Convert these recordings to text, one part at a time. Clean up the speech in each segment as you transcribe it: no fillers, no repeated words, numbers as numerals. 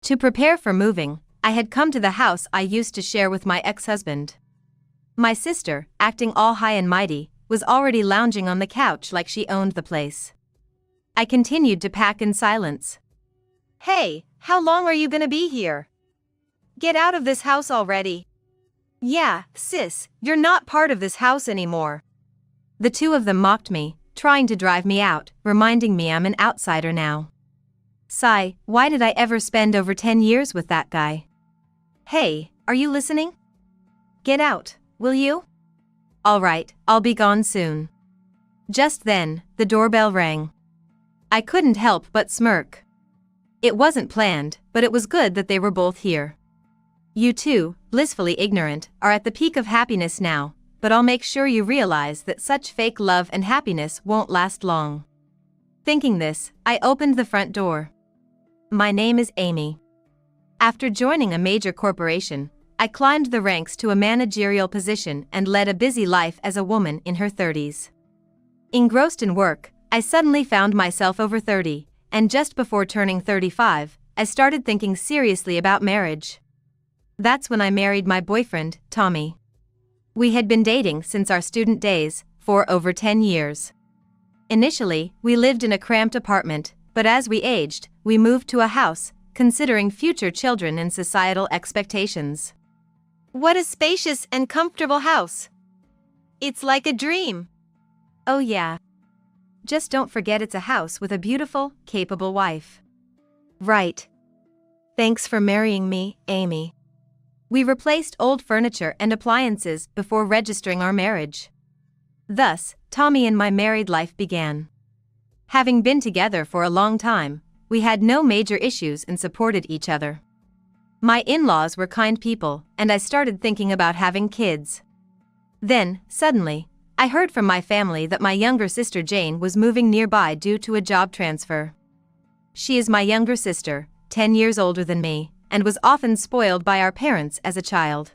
To prepare for moving, I had come to the house I used to share with my ex-husband. My sister, acting all high and mighty, was already lounging on the couch like she owned the place. I continued to pack in silence. "Hey, how long are you gonna be here? Get out of this house already." "Yeah, sis, you're not part of this house anymore." The two of them mocked me, trying to drive me out, reminding me I'm an outsider now. Sigh, why did I ever spend over 10 years with that guy? "Hey, are you listening? Get out, will you?" "Alright, I'll be gone soon." Just then, the doorbell rang. I couldn't help but smirk. It wasn't planned, but it was good that they were both here. "You two, blissfully ignorant, are at the peak of happiness now, but I'll make sure you realize that such fake love and happiness won't last long." Thinking this, I opened the front door. My name is Amy. After joining a major corporation, I climbed the ranks to a managerial position and led a busy life as a woman in her 30s. Engrossed in work, I suddenly found myself over 30, and just before turning 35, I started thinking seriously about marriage. That's when I married my boyfriend, Tommy. We had been dating since our student days, for over 10 years. Initially, we lived in a cramped apartment, but as we aged, we moved to a house, considering future children and societal expectations. What a spacious and comfortable house! It's like a dream. Oh yeah. Just don't forget it's a house with a beautiful, capable wife. Right. Thanks for marrying me, Amy. We replaced old furniture and appliances before registering our marriage. Thus, Tommy and my married life began. Having been together for a long time, we had no major issues and supported each other. My in-laws were kind people, and I started thinking about having kids. Then, suddenly, I heard from my family that my younger sister Jane was moving nearby due to a job transfer. She is my younger sister, 10 years older than me, and was often spoiled by our parents as a child.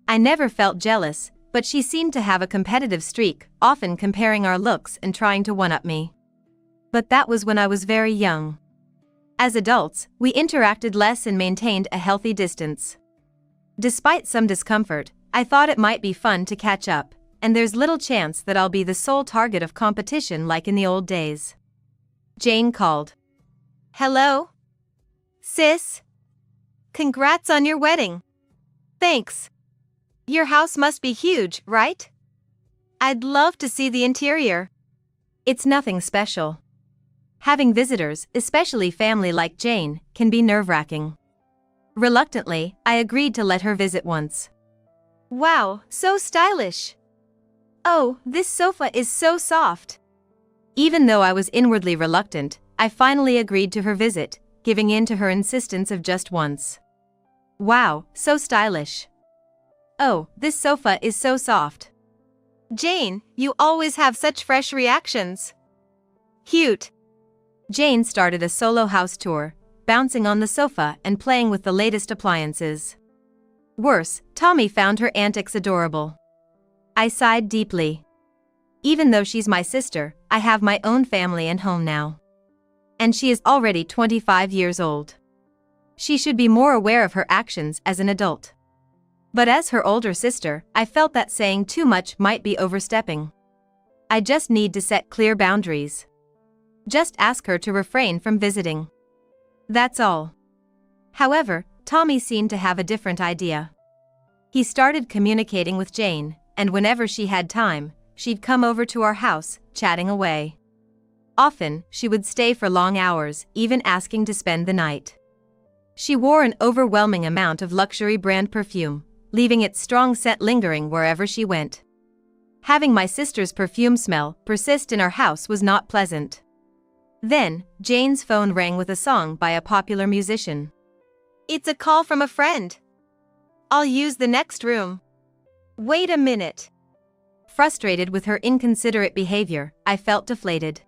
I never felt jealous, but she seemed to have a competitive streak, often comparing our looks and trying to one-up me. But that was when I was very young. As adults, we interacted less and maintained a healthy distance. Despite some discomfort, I thought it might be fun to catch up, and there's little chance that I'll be the sole target of competition like in the old days. Jane called. "Hello? Sis? Congrats on your wedding." "Thanks. Your house must be huge, right? I'd love to see the interior." "It's nothing special. Having visitors, especially family like Jane, can be nerve-wracking." Reluctantly, I agreed to let her visit once. "Wow, so stylish. Oh, this sofa is so soft." Even though I was inwardly reluctant, I finally agreed to her visit, giving in to her insistence of just once. "Wow, so stylish. Oh, this sofa is so soft. Jane, you always have such fresh reactions. Cute." Jane started a solo house tour, bouncing on the sofa and playing with the latest appliances. Worse, Tommy found her antics adorable. I sighed deeply. Even though she's my sister, I have my own family and home now. And she is already 25 years old. She should be more aware of her actions as an adult. But as her older sister, I felt that saying too much might be overstepping. I just need to set clear boundaries. Just ask her to refrain from visiting. That's all. However, Tommy seemed to have a different idea. He started communicating with Jane, and whenever she had time, she'd come over to our house, chatting away. Often, she would stay for long hours, even asking to spend the night. She wore an overwhelming amount of luxury brand perfume, leaving its strong scent lingering wherever she went. Having my sister's perfume smell persist in our house was not pleasant. Then, Jane's phone rang with a song by a popular musician. "It's a call from a friend. I'll use the next room." "Wait a minute." Frustrated with her inconsiderate behavior, I felt deflated.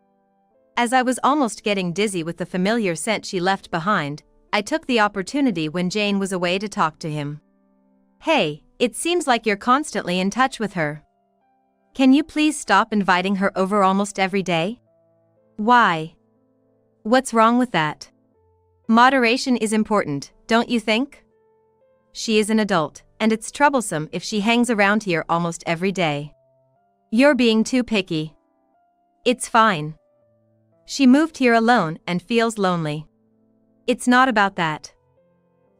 As I was almost getting dizzy with the familiar scent she left behind, I took the opportunity when Jane was away to talk to him. "Hey, it seems like you're constantly in touch with her. Can you please stop inviting her over almost every day?" "Why? What's wrong with that?" Moderation is important, don't you think? She is an adult, and it's troublesome if she hangs around here almost every day. You're being too picky. It's fine. She moved here alone and feels lonely. It's not about that.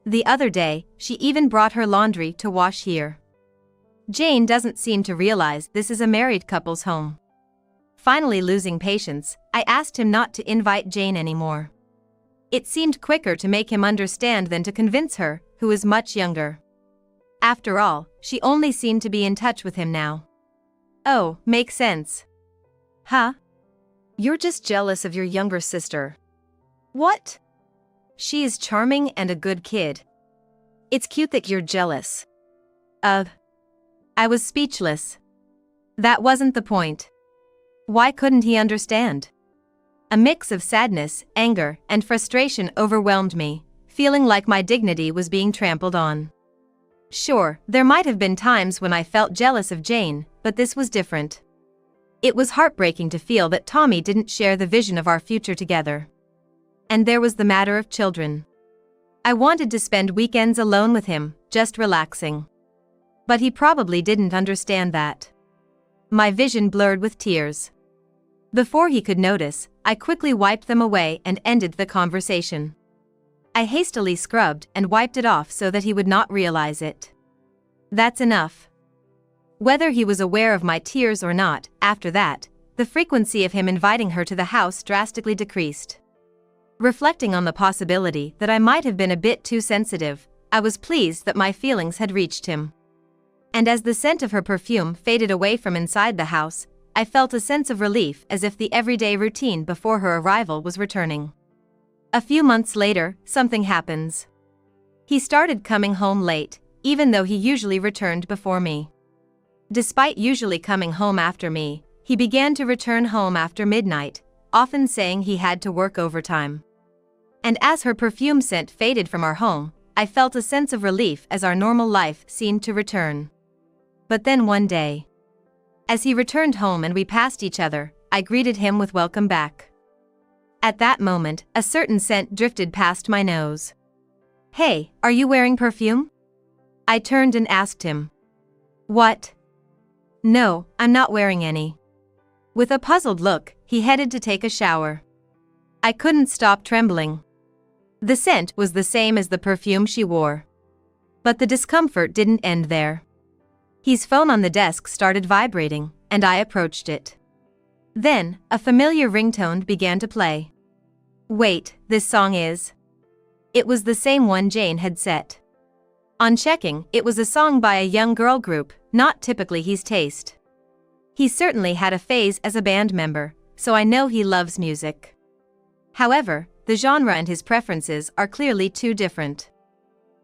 The other day, she even brought her laundry to wash here. Jane doesn't seem to realize this is a married couple's home. Finally losing patience, I asked him not to invite Jane anymore. It seemed quicker to make him understand than to convince her, who is much younger. After all, she only seemed to be in touch with him now. Oh, makes sense. Huh? You're just jealous of your younger sister. What? She is charming and a good kid. It's cute that you're jealous. I was speechless. That wasn't the point. Why couldn't he understand? A mix of sadness, anger, and frustration overwhelmed me, feeling like my dignity was being trampled on. Sure, there might have been times when I felt jealous of Jane, but this was different. It was heartbreaking to feel that Tommy didn't share the vision of our future together. And there was the matter of children. I wanted to spend weekends alone with him, just relaxing. But he probably didn't understand that. My vision blurred with tears. Before he could notice, I quickly wiped them away and ended the conversation. I hastily scrubbed and wiped it off so that he would not realize it. That's enough. Whether he was aware of my tears or not, after that, the frequency of him inviting her to the house drastically decreased. Reflecting on the possibility that I might have been a bit too sensitive, I was pleased that my feelings had reached him. And as the scent of her perfume faded away from inside the house, I felt a sense of relief as if the everyday routine before her arrival was returning. A few months later, something happens. He started coming home late, even though he usually returned before me. Despite usually coming home after me, he began to return home after midnight, often saying he had to work overtime. And as her perfume scent faded from our home, I felt a sense of relief as our normal life seemed to return. But then one day, as he returned home and we passed each other, I greeted him with welcome back. At that moment, a certain scent drifted past my nose. Hey, are you wearing perfume? I turned and asked him. What? No, I'm not wearing any. With a puzzled look, he headed to take a shower. I couldn't stop trembling. The scent was the same as the perfume she wore. But the discomfort didn't end there. His phone on the desk started vibrating, and I approached it. Then, a familiar ringtone began to play. Wait, this song is... It was the same one Jane had set. On checking, it was a song by a young girl group, not typically his taste. He certainly had a phase as a band member, so I know he loves music. However, the genre and his preferences are clearly too different.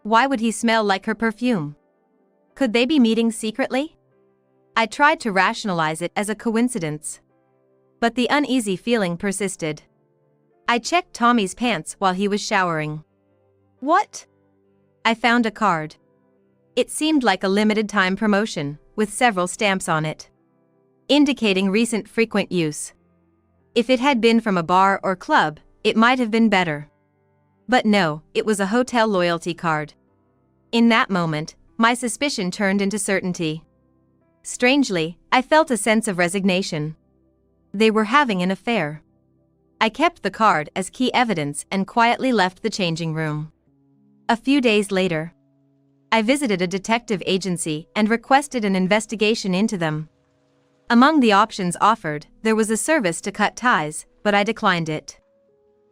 Why would he smell like her perfume? Could they be meeting secretly? I tried to rationalize it as a coincidence. But the uneasy feeling persisted. I checked Tommy's pants while he was showering. What? I found a card. It seemed like a limited time promotion, with several stamps on it, indicating recent frequent use. If it had been from a bar or club, it might have been better. But no, it was a hotel loyalty card. In that moment, my suspicion turned into certainty. Strangely, I felt a sense of resignation. They were having an affair. I kept the card as key evidence and quietly left the changing room. A few days later, I visited a detective agency and requested an investigation into them. Among the options offered, there was a service to cut ties, but I declined it.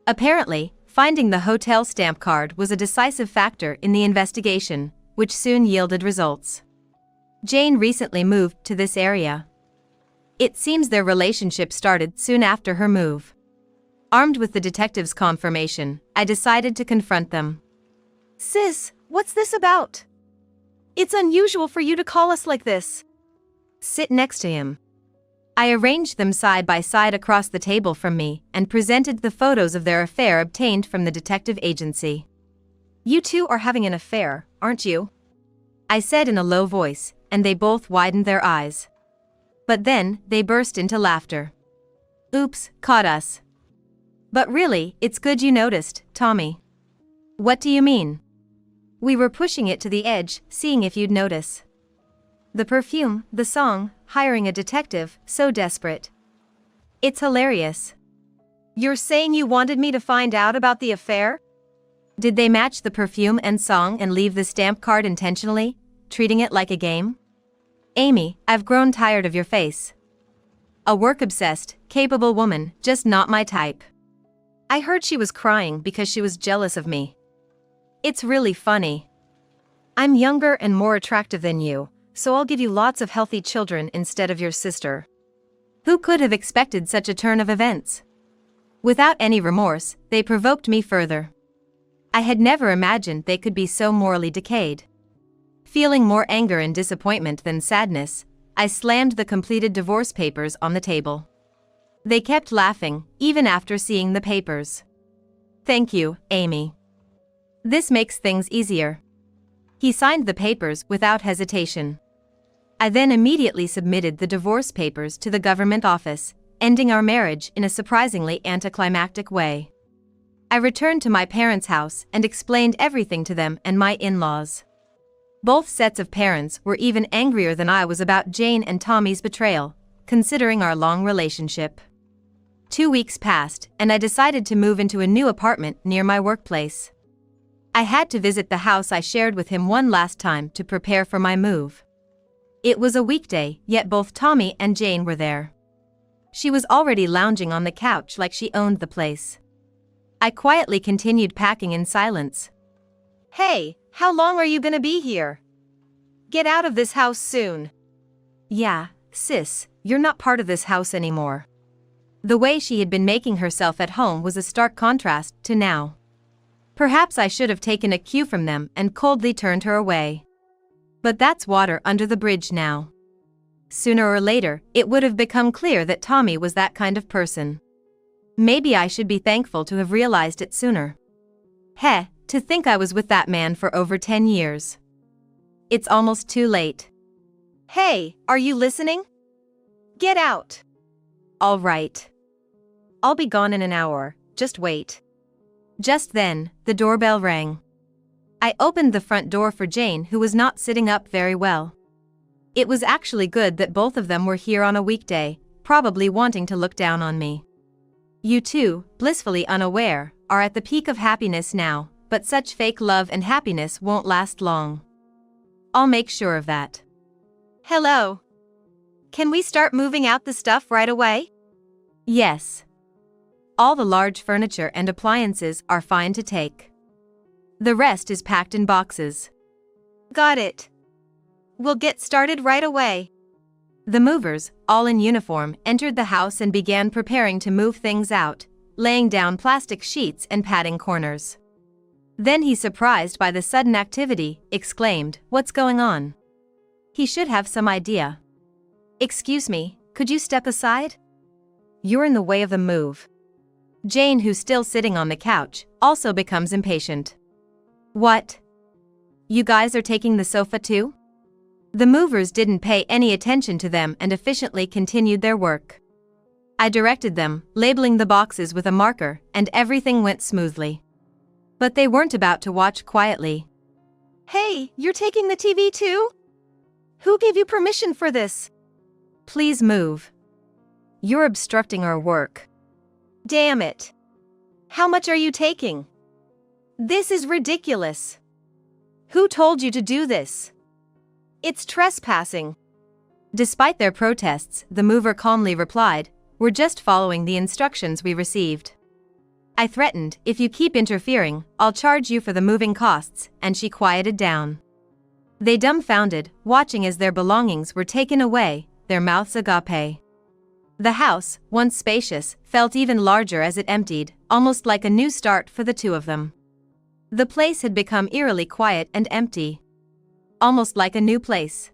Apparently, finding the hotel stamp card was a decisive factor in the investigation, which soon yielded results. Jane recently moved to this area. It seems their relationship started soon after her move. Armed with the detective's confirmation, I decided to confront them. Sis, what's this about? It's unusual for you to call us like this. Sit next to him. I arranged them side by side across the table from me and presented the photos of their affair obtained from the detective agency. You two are having an affair, aren't you? I said in a low voice, and they both widened their eyes. But then, they burst into laughter. Oops, caught us. But really, it's good you noticed, Tommy. What do you mean? We were pushing it to the edge, seeing if you'd notice. The perfume, the song, hiring a detective, so desperate. It's hilarious. You're saying you wanted me to find out about the affair? Did they match the perfume and song and leave the stamp card intentionally, treating it like a game? Amy, I've grown tired of your face. A work-obsessed, capable woman, just not my type. I heard she was crying because she was jealous of me. It's really funny. I'm younger and more attractive than you, so I'll give you lots of healthy children instead of your sister. Who could have expected such a turn of events? Without any remorse, they provoked me further. I had never imagined they could be so morally decayed. Feeling more anger and disappointment than sadness, I slammed the completed divorce papers on the table. They kept laughing, even after seeing the papers. Thank you, Amy. This makes things easier. He signed the papers without hesitation. I then immediately submitted the divorce papers to the government office, ending our marriage in a surprisingly anticlimactic way. I returned to my parents' house and explained everything to them and my in-laws. Both sets of parents were even angrier than I was about Jane and Tommy's betrayal, considering our long relationship. 2 weeks passed, and I decided to move into a new apartment near my workplace. I had to visit the house I shared with him one last time to prepare for my move. It was a weekday, yet both Tommy and Jane were there. She was already lounging on the couch like she owned the place. I quietly continued packing in silence. Hey, how long are you gonna be here? Get out of this house soon. Yeah, sis, you're not part of this house anymore. The way she had been making herself at home was a stark contrast to now. Perhaps I should have taken a cue from them and coldly turned her away. But that's water under the bridge now. Sooner or later, it would have become clear that Tommy was that kind of person. Maybe I should be thankful to have realized it sooner. Heh, to think I was with that man for over 10 years. It's almost too late. Hey, are you listening? Get out. All right. I'll be gone in an hour, just wait. Just then, the doorbell rang. I opened the front door for Jane, who was not sitting up very well. It was actually good that both of them were here on a weekday, probably wanting to look down on me. You two, blissfully unaware, are at the peak of happiness now, but such fake love and happiness won't last long. I'll make sure of that. Hello. Can we start moving out the stuff right away? Yes. All the large furniture and appliances are fine to take. The rest is packed in boxes. Got it. We'll get started right away. The movers, all in uniform, entered the house and began preparing to move things out, laying down plastic sheets and padding corners. Then he, surprised by the sudden activity, exclaimed, "What's going on?" He should have some idea. Excuse me, could you step aside? You're in the way of the move. Jane, who's still sitting on the couch, also becomes impatient. What? You guys are taking the sofa too? The movers didn't pay any attention to them and efficiently continued their work. I directed them, labeling the boxes with a marker, and everything went smoothly. But they weren't about to watch quietly. Hey, you're taking the TV too? Who gave you permission for this? Please move. You're obstructing our work. Damn it. How much are you taking? This is ridiculous. Who told you to do this? It's trespassing. Despite their protests, the mover calmly replied, "We're just following the instructions we received." I threatened, "If you keep interfering, I'll charge you for the moving costs," and she quieted down. They dumbfounded, watching as their belongings were taken away, their mouths agape. The house, once spacious, felt even larger as it emptied, almost like a new start for the two of them. The place had become eerily quiet and empty. Almost like a new place.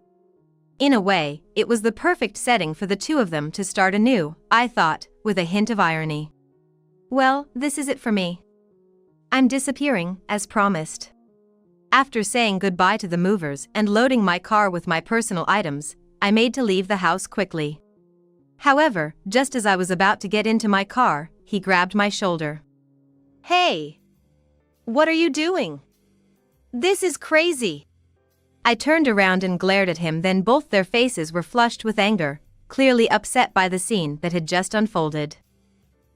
In a way, it was the perfect setting for the two of them to start anew, I thought, with a hint of irony. Well, this is it for me. I'm disappearing, as promised. After saying goodbye to the movers and loading my car with my personal items, I made to leave the house quickly. However, just as I was about to get into my car, he grabbed my shoulder. Hey! What are you doing? This is crazy. I turned around and glared at him, then both their faces were flushed with anger, clearly upset by the scene that had just unfolded.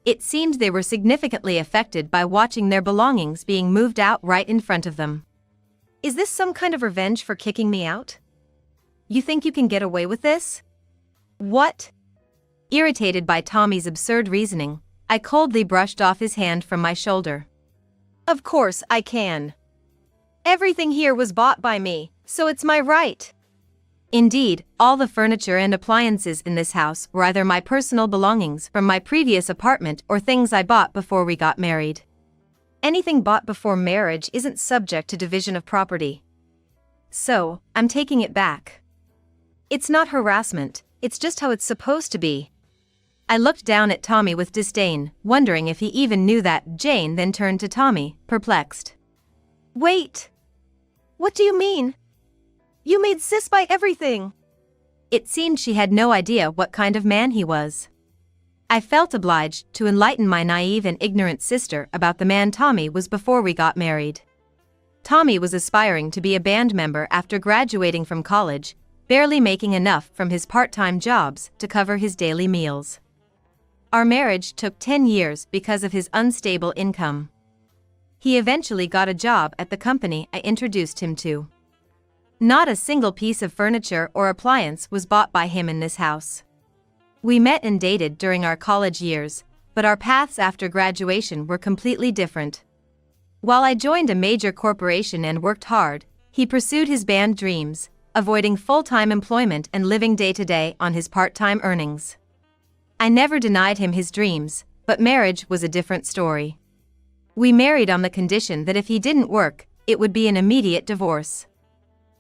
It seemed they were significantly affected by watching their belongings being moved out right in front of them. Is this some kind of revenge for kicking me out? You think you can get away with this? What? Irritated by Tommy's absurd reasoning, I coldly brushed off his hand from my shoulder. Of course I can. Everything here was bought by me, so it's my right. Indeed, all the furniture and appliances in this house were either my personal belongings from my previous apartment or things I bought before we got married. Anything bought before marriage isn't subject to division of property. So, I'm taking it back. It's not harassment, it's just how it's supposed to be. I looked down at Tommy with disdain, wondering if he even knew that. Jane then turned to Tommy, perplexed. Wait! What do you mean? You made Sis buy everything. It seemed she had no idea what kind of man he was. I felt obliged to enlighten my naive and ignorant sister about the man Tommy was before we got married. Tommy was aspiring to be a band member after graduating from college, barely making enough from his part-time jobs to cover his daily meals. Our marriage took 10 years because of his unstable income. He eventually got a job at the company I introduced him to. Not a single piece of furniture or appliance was bought by him in this house. We met and dated during our college years, but our paths after graduation were completely different. While I joined a major corporation and worked hard, he pursued his band dreams, avoiding full-time employment and living day-to-day on his part-time earnings. I never denied him his dreams, but marriage was a different story. We married on the condition that if he didn't work, it would be an immediate divorce.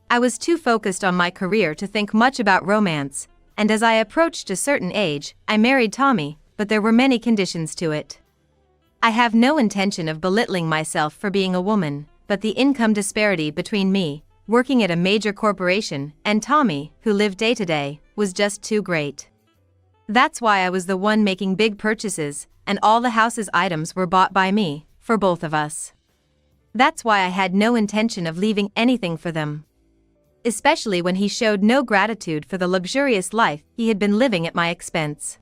I was too focused on my career to think much about romance, and as I approached a certain age, I married Tommy, but there were many conditions to it. I have no intention of belittling myself for being a woman, but the income disparity between me, working at a major corporation, and Tommy, who lived day to day, was just too great. That's why I was the one making big purchases, and all the house's items were bought by me, for both of us. That's why I had no intention of leaving anything for them. Especially when he showed no gratitude for the luxurious life he had been living at my expense.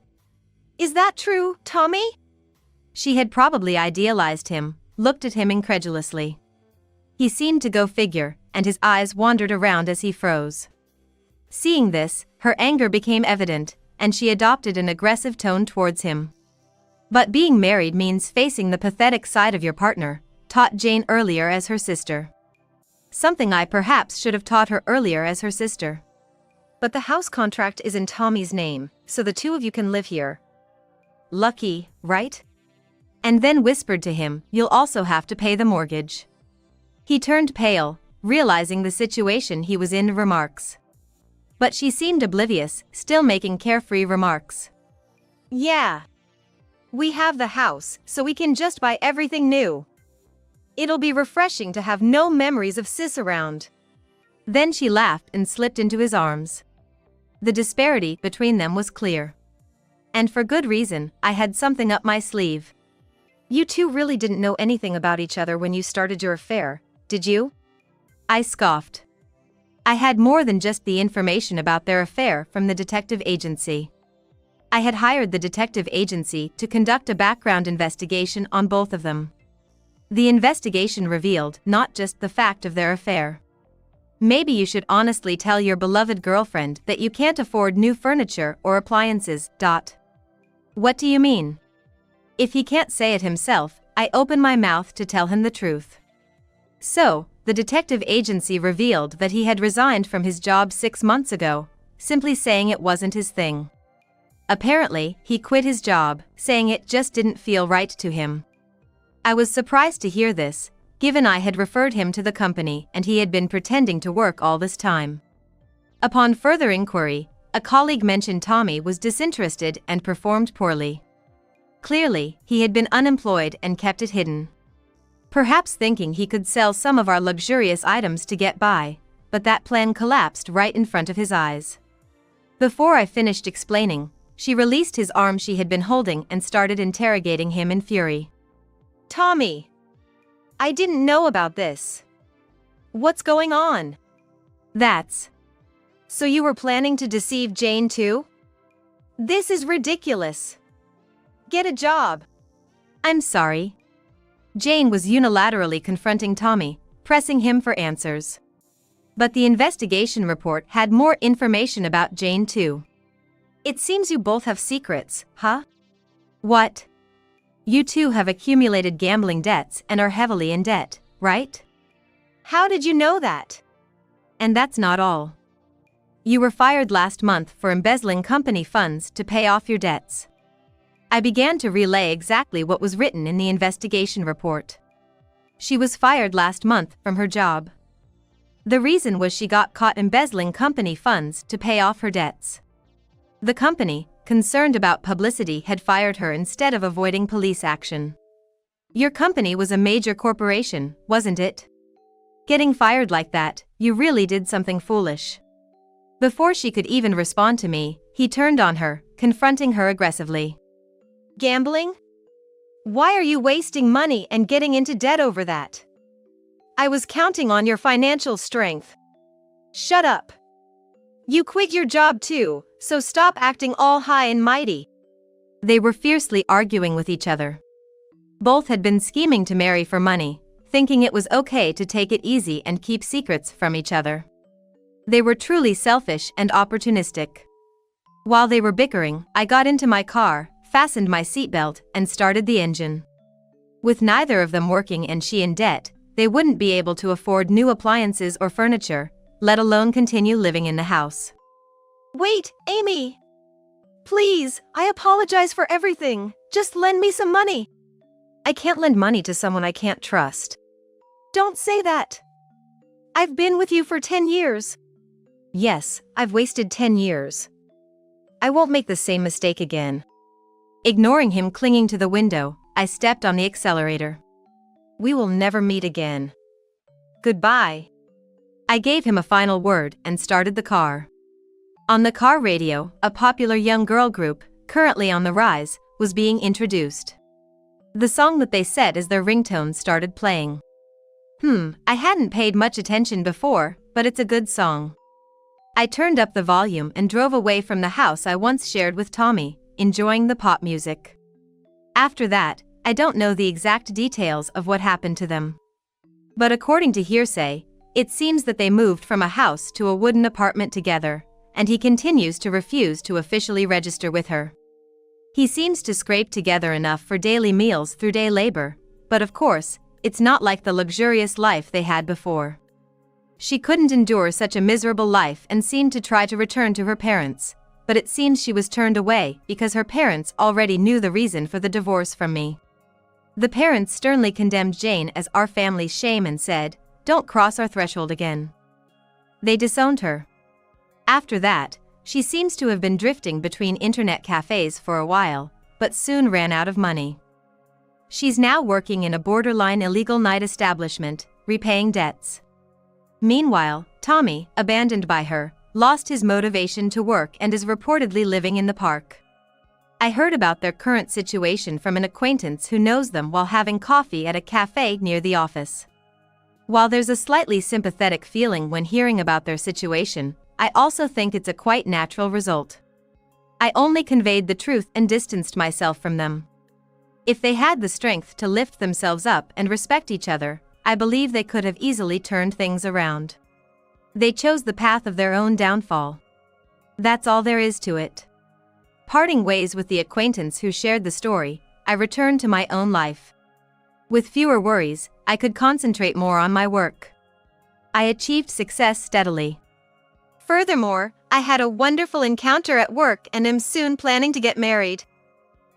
Is that true, Tommy? She had probably idealized him, looked at him incredulously. He seemed to go figure, and his eyes wandered around as he froze. Seeing this, her anger became evident, and she adopted an aggressive tone towards him. But being married means facing the pathetic side of your partner, taught Jane earlier as her sister. Something I perhaps should have taught her earlier as her sister. But the house contract is in Tommy's name, so the two of you can live here. Lucky, right? And then whispered to him, you'll also have to pay the mortgage. He turned pale, realizing the situation he was in. Remarks. But she seemed oblivious, still making carefree remarks. Yeah. We have the house, so we can just buy everything new. It'll be refreshing to have no memories of Sis around. Then she laughed and slipped into his arms. The disparity between them was clear. And for good reason. I had something up my sleeve. You two really didn't know anything about each other when you started your affair, did you? I scoffed. I had more than just the information about their affair from the detective agency. I had hired the detective agency to conduct a background investigation on both of them. The investigation revealed not just the fact of their affair. Maybe you should honestly tell your beloved girlfriend that you can't afford new furniture or appliances. What do you mean? If he can't say it himself, I open my mouth to tell him the truth. So, the detective agency revealed that he had resigned from his job 6 months ago, simply saying it wasn't his thing. Apparently, he quit his job, saying it just didn't feel right to him. I was surprised to hear this, given I had referred him to the company and he had been pretending to work all this time. Upon further inquiry, a colleague mentioned Tommy was disinterested and performed poorly. Clearly, he had been unemployed and kept it hidden. Perhaps thinking he could sell some of our luxurious items to get by, but that plan collapsed right in front of his eyes. Before I finished explaining, she released his arm she had been holding and started interrogating him in fury. Tommy! I didn't know about this. What's going on? So you were planning to deceive Jane too? This is ridiculous. Get a job. I'm sorry. Jane was unilaterally confronting Tommy, pressing him for answers. But the investigation report had more information about Jane too. It seems you both have secrets, huh? What? You two have accumulated gambling debts and are heavily in debt, right? How did you know that? And that's not all. You were fired last month for embezzling company funds to pay off your debts. I began to relay exactly what was written in the investigation report. She was fired last month from her job. The reason was she got caught embezzling company funds to pay off her debts. The company, concerned about publicity, had fired her instead of avoiding police action. Your company was a major corporation, wasn't it? Getting fired like that, you really did something foolish. Before she could even respond to me, he turned on her, confronting her aggressively. Gambling? Why are you wasting money and getting into debt over that? I was counting on your financial strength. Shut up. You quit your job too, so stop acting all high and mighty. They were fiercely arguing with each other. Both had been scheming to marry for money, thinking it was okay to take it easy and keep secrets from each other. They were truly selfish and opportunistic. While they were bickering, I got into my car, fastened my seatbelt, and started the engine. With neither of them working and she in debt, they wouldn't be able to afford new appliances or furniture, let alone continue living in the house. Wait, Amy! Please, I apologize for everything. Just lend me some money. I can't lend money to someone I can't trust. Don't say that. I've been with you for 10 years. Yes, I've wasted 10 years. I won't make the same mistake again. Ignoring him clinging to the window, I stepped on the accelerator. We will never meet again. Goodbye. I gave him a final word and started the car. On the car radio, a popular young girl group, currently on the rise, was being introduced. The song that they set as their ringtone started playing. I hadn't paid much attention before, but it's a good song. I turned up the volume and drove away from the house I once shared with Tommy, enjoying the pop music. After that, I don't know the exact details of what happened to them. But according to hearsay, it seems that they moved from a house to a wooden apartment together, and he continues to refuse to officially register with her. He seems to scrape together enough for daily meals through day labor, but of course, it's not like the luxurious life they had before. She couldn't endure such a miserable life and seemed to try to return to her parents, but it seems she was turned away because her parents already knew the reason for the divorce from me. The parents sternly condemned Jane as our family's shame and said, "Don't cross our threshold again." They disowned her. After that, she seems to have been drifting between internet cafes for a while, but soon ran out of money. She's now working in a borderline illegal night establishment, repaying debts. Meanwhile, Tommy, abandoned by her, lost his motivation to work and is reportedly living in the park. I heard about their current situation from an acquaintance who knows them while having coffee at a cafe near the office. While there's a slightly sympathetic feeling when hearing about their situation, I also think it's a quite natural result. I only conveyed the truth and distanced myself from them. If they had the strength to lift themselves up and respect each other, I believe they could have easily turned things around. They chose the path of their own downfall. That's all there is to it. Parting ways with the acquaintance who shared the story, I returned to my own life. With fewer worries, I could concentrate more on my work. I achieved success steadily. Furthermore, I had a wonderful encounter at work and am soon planning to get married.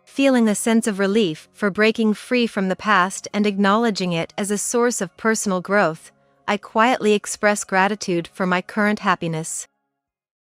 Feeling a sense of relief for breaking free from the past and acknowledging it as a source of personal growth, I quietly express gratitude for my current happiness.